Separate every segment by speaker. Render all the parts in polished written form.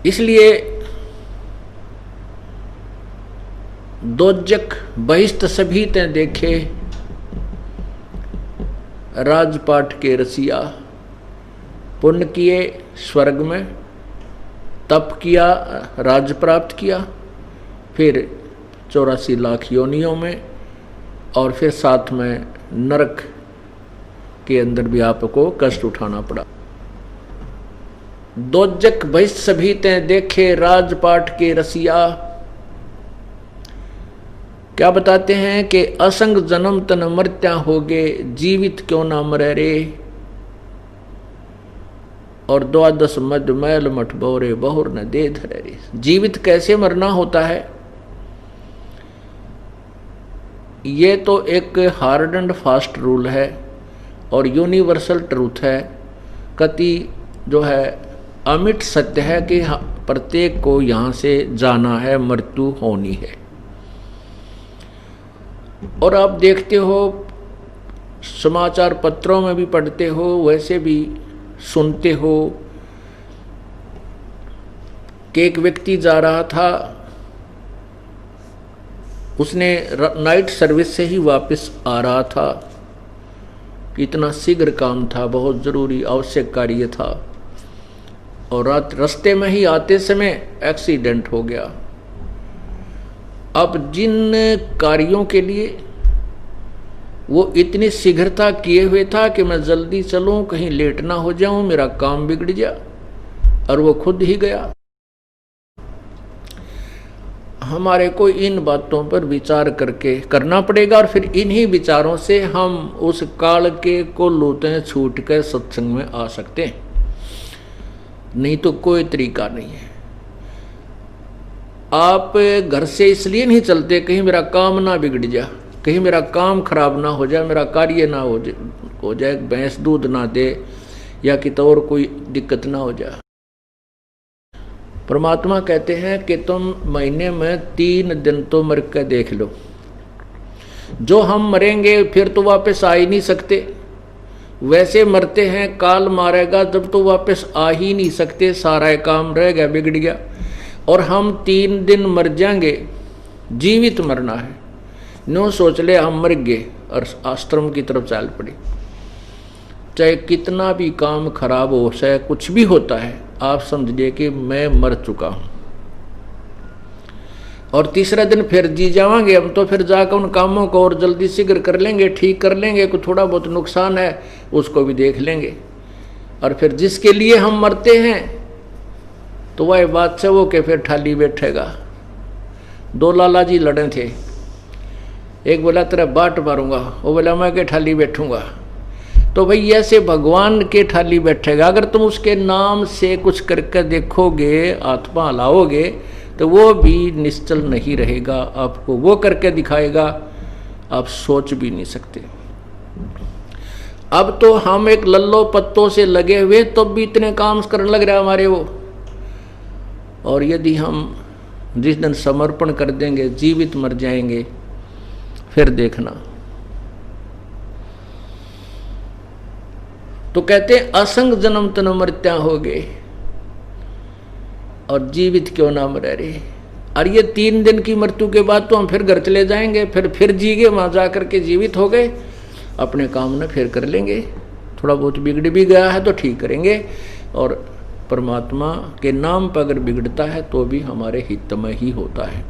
Speaker 1: इसलिए दोजक बहिष्ट सभी ते देखे, राजपाट के रसिया। पुण्य किए स्वर्ग में, तप किया राज प्राप्त किया, फिर 84 लाख योनियों में, और फिर साथ में नरक के अंदर भी आपको कष्ट उठाना पड़ा। दोजक बहिष्ट सभी ते देखे, राजपाट के रसिया। क्या बताते हैं कि असंग जन्म तन मृत्या होगे, जीवित क्यों ना मरे रे। और 12 मद मैल मठ बोरे, बहुर न दे धरे रे। जीवित कैसे मरना होता है, ये तो एक हार्ड एंड फास्ट रूल है और यूनिवर्सल ट्रूथ है। कति जो है अमिट सत्य है कि प्रत्येक को यहाँ से जाना है, मृत्यु होनी है। और आप देखते हो, समाचार पत्रों में भी पढ़ते हो, वैसे भी सुनते हो कि एक व्यक्ति जा रहा था, उसने नाइट सर्विस से ही वापस आ रहा था, इतना शीघ्र काम था, बहुत ज़रूरी आवश्यक कार्य था, और रास्ते में ही आते समय एक्सीडेंट हो गया। अब जिन कार्यों के लिए वो इतनी शीघ्रता किए हुए था कि मैं जल्दी चलूं, कहीं लेट ना हो जाऊं, मेरा काम बिगड़ जा, और वो खुद ही गया। हमारे को इन बातों पर विचार करके करना पड़ेगा, और फिर इन्हीं विचारों से हम उस काल के कोल्लूते छूट कर सत्संग में आ सकते हैं, नहीं तो कोई तरीका नहीं है। आप घर से इसलिए नहीं चलते कहीं मेरा काम ना बिगड़ जा, कहीं मेरा काम खराब ना हो जाए, मेरा कार्य ना हो जाए, भैंस दूध ना दे, या कि तो और कोई दिक्कत ना हो जाए। परमात्मा कहते हैं कि तुम महीने में 3 दिन तो मर के देख लो। जो हम मरेंगे फिर तो वापस आ ही नहीं सकते, वैसे मरते हैं काल मारेगा जब तो वापस आ ही नहीं सकते, सारा काम रह गया, बिगड़ गया। और हम 3 दिन मर जाएंगे, जीवित मरना है। नो सोच ले हम मर गए और आश्रम की तरफ चल पड़े, चाहे कितना भी काम खराब हो, चाहे कुछ भी होता है, आप समझिए कि मैं मर चुका हूं। और तीसरा दिन फिर जी जावांगे हम, तो फिर जाकर उन कामों को और जल्दी शीघ्र कर लेंगे, ठीक कर लेंगे, कुछ थोड़ा बहुत नुकसान है उसको भी देख लेंगे। और फिर जिसके लिए हम मरते हैं तो वह बात से वो के फिर ठाली बैठेगा। 2 लाला जी लड़े थे, एक बोला तेरा बाट मारूंगा, वो बोला मैं के ठाली बैठूंगा। तो भाई ऐसे भगवान के ठाली बैठेगा। अगर तुम उसके नाम से कुछ करके देखोगे, आत्मा हलाओगे, तो वो भी निश्चल नहीं रहेगा, आपको वो करके दिखाएगा, आप सोच भी नहीं सकते। अब तो हम एक लल्लो पत्तों से लगे हुए तो भी इतने काम करने लग रहा हमारे वो। और यदि हम जिस दिन समर्पण कर देंगे, जीवित मर जाएंगे, फिर देखना। तो कहते असंग जन्म तन मृत्या हो गए, और जीवित क्यों ना मरे रे। और ये 3 दिन की मृत्यु के बाद तो हम फिर घर चले जाएंगे, फिर जीगे, वहां जाकर के जीवित हो गए, अपने काम न फिर कर लेंगे। थोड़ा बहुत बिगड़ भी गया है तो ठीक करेंगे, और परमात्मा के नाम पर अगर बिगड़ता है तो भी हमारे हित में ही होता है।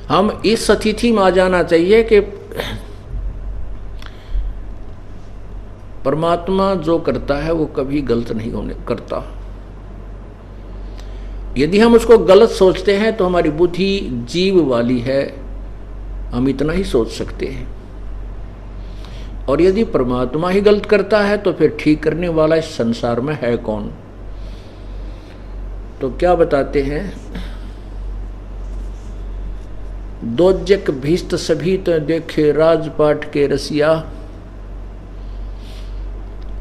Speaker 1: हम इस स्थिति में आ जाना चाहिए कि परमात्मा जो करता है वो कभी गलत नहीं होने करता। यदि हम उसको गलत सोचते हैं तो हमारी बुद्धि जीव वाली है, हम इतना ही सोच सकते हैं। और यदि परमात्मा ही गलत करता है तो फिर ठीक करने वाला इस संसार में है कौन। तो क्या बताते हैं, दोजक भीष्ट सभी तो देखे, राजपाट के रसिया।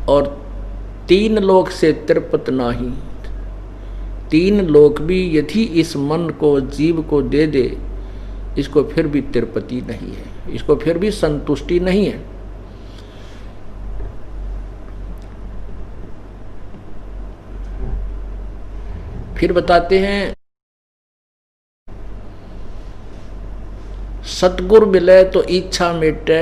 Speaker 1: और 3 लोक से तिरपत नाही, 3 लोक भी यदि इस मन को, जीव को दे दे, इसको फिर भी तिरपति नहीं है, इसको फिर भी संतुष्टि नहीं है। फिर बताते हैं सतगुरु मिले तो इच्छा मिटे,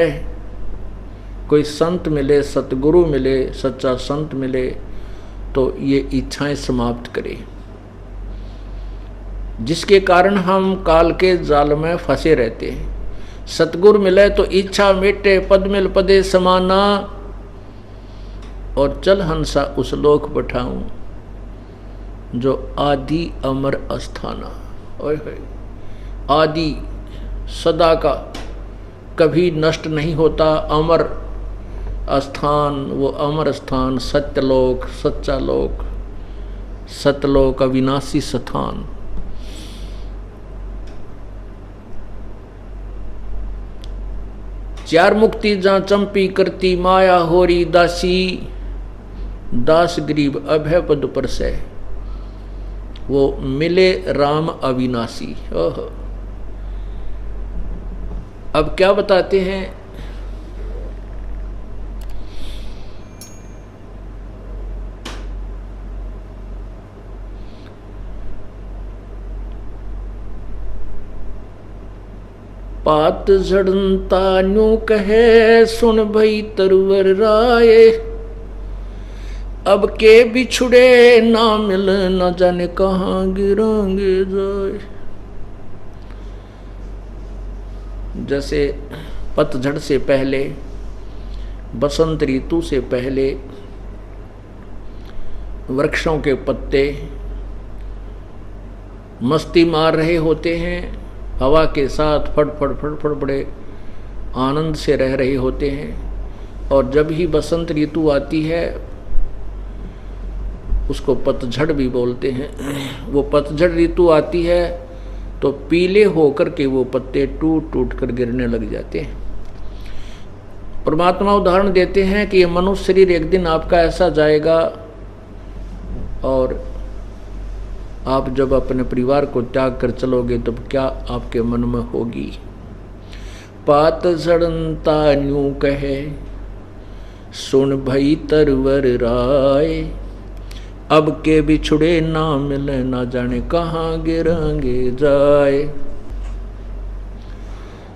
Speaker 1: कोई संत मिले, सतगुरु मिले, सच्चा संत मिले तो ये इच्छाएं समाप्त करे, जिसके कारण हम काल के जाल में फंसे रहते हैं। सतगुरु मिले तो इच्छा मिटे, पद मिल पदे समाना, और चल हंसा उस लोक बैठाऊं जो आदि अमर अस्थाना। ओए होए, आदि सदा का, कभी नष्ट नहीं होता, अमर स्थान, वो अमर स्थान, सत्यलोक, सच्चा लोक, सतलोक, अविनाशी स्थान। चार मुक्ति जहां चंपी करती माया होरी दासी, दास गरीब अभय पद पर से, वो मिले राम अविनाशी। ओह, अब क्या बताते हैं, पात झड़ता न्यू कहे सुन भई तरवर राय, अब के बिछुड़े ना मिल न जाने कहाँ गिरांगे जाए। जैसे पतझड़ से पहले, बसंत ऋतु से पहले वृक्षों के पत्ते मस्ती मार रहे होते हैं, हवा के साथ फड़फड़ फड़फड़ बड़े आनंद से रह रहे होते हैं। और जब ही बसंत ऋतु आती है, उसको पतझड़ भी बोलते हैं, वो पतझड़ ऋतु आती है तो पीले होकर के वो पत्ते टूट टूट कर गिरने लग जाते हैं। परमात्मा उदाहरण देते हैं कि ये मनुष्य शरीर एक दिन आपका ऐसा जाएगा, और आप जब अपने परिवार को त्याग कर चलोगे तब क्या आपके मन में होगी। पात झड़ता न्यू कहे सुन भई तरवर राय, अब के बिछुड़े ना मिले ना जाने कहाँ गिरांगे जाए।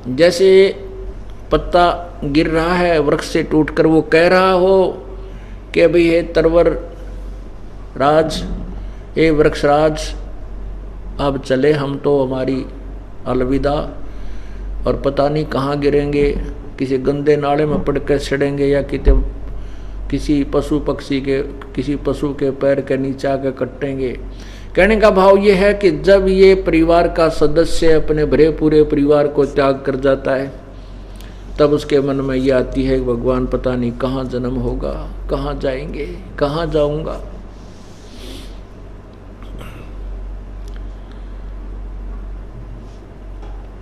Speaker 1: जैसे पत्ता गिर रहा है वृक्ष से टूटकर, वो कह रहा हो कि भाई हे तरवर राज, हे वृक्षराज, अब चले हम तो, हमारी अलविदा, और पता नहीं कहाँ गिरेंगे, किसी गंदे नाले में पड़कर सड़ेंगे या किसी पशु पक्षी के, किसी पशु के पैर के नीचे आकर कटेंगे। कहने का भाव ये है कि जब ये परिवार का सदस्य अपने भरे पूरे परिवार को त्याग कर जाता है, तब उसके मन में ये आती है भगवान पता नहीं कहाँ जन्म होगा, कहाँ जाएंगे, कहाँ जाऊंगा।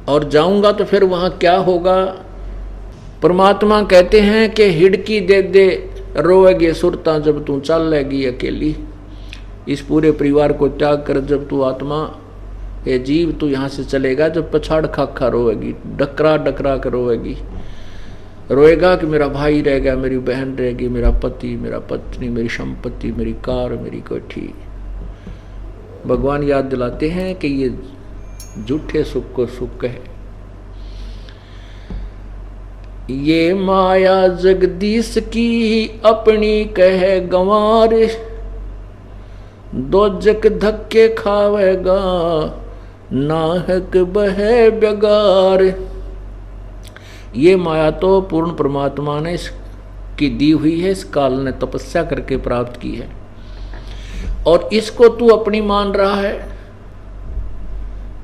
Speaker 1: और जाऊंगा तो फिर वहां क्या होगा। परमात्मा कहते हैं कि हिड़की दे दे रोएगी सुरता जब तू चल लेगी अकेली। इस पूरे परिवार को त्याग कर जब तू आत्मा, ये जीव तू यहाँ से चलेगा, जब पछाड़ खा रोएगी, डकरा डकरा कर रोएगी, रोएगा कि मेरा भाई रह गया, मेरी बहन रहेगी, मेरा पति, मेरा पत्नी, मेरी संपत्ति, मेरी कार, मेरी कोठी। भगवान याद दिलाते हैं कि ये झूठे सुख को सुख है। ये माया जगदीश की अपनी कहे गंवार, दोजक धक्के खावेगा नाहक बहे बेगार। ये माया तो पूर्ण परमात्मा ने इसकी दी हुई है, इस काल ने तपस्या करके प्राप्त की है, और इसको तू अपनी मान रहा है।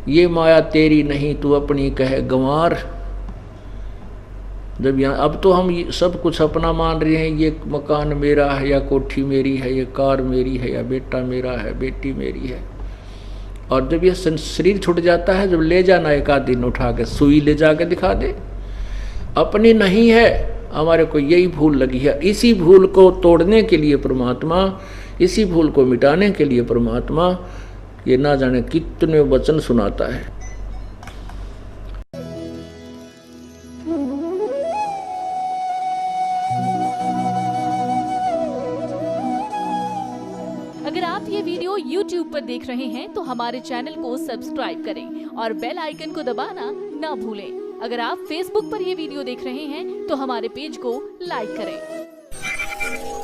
Speaker 1: ये माया तेरी नहीं, तू अपनी कहे गंवार। जब यहाँ अब तो हम सब कुछ अपना मान रहे हैं, ये मकान मेरा है या कोठी मेरी है, ये कार मेरी है या बेटा मेरा है, बेटी मेरी है। और जब ये शरीर छूट जाता है, जब ले जाना एक आध दिन उठा के सुई ले जाके दिखा दे, अपनी नहीं है, हमारे को यही भूल लगी है। इसी भूल को तोड़ने के लिए परमात्मा, इसी भूल को मिटाने के लिए परमात्मा ये ना जाने कितने वचन सुनाता है।
Speaker 2: अगर आप ये वीडियो YouTube पर देख रहे हैं तो हमारे चैनल को सब्सक्राइब करें और बेल आइकन को दबाना ना भूलें। अगर आप Facebook पर ये वीडियो देख रहे हैं तो हमारे पेज को लाइक करें।